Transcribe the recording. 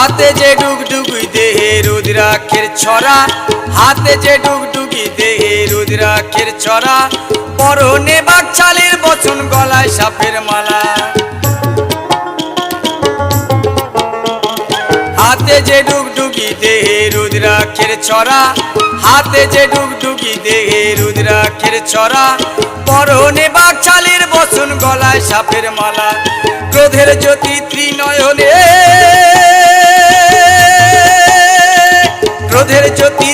হাতে যে ডুগডুগি দেহে রুদ্রাক্ষের ছড়া, হাতে যে ডুগডুগি দেহে রুদ্রাক্ষের ছড়া, পরনে বাকছালের বচন গলায় সাপের মালা। হাতে যে ডুগডুগি দেহে রুদ্রাক্ষের ছড়া, হাতে যে ডুগডুগি দেহে রুদ্রাক্ষের ছড়া, পরনে বাকছালের বচন গলায় সাপের মালা। ক্রোধের জ্যোতি ত্রিনয়নে, ক্রোধের জ্যোতি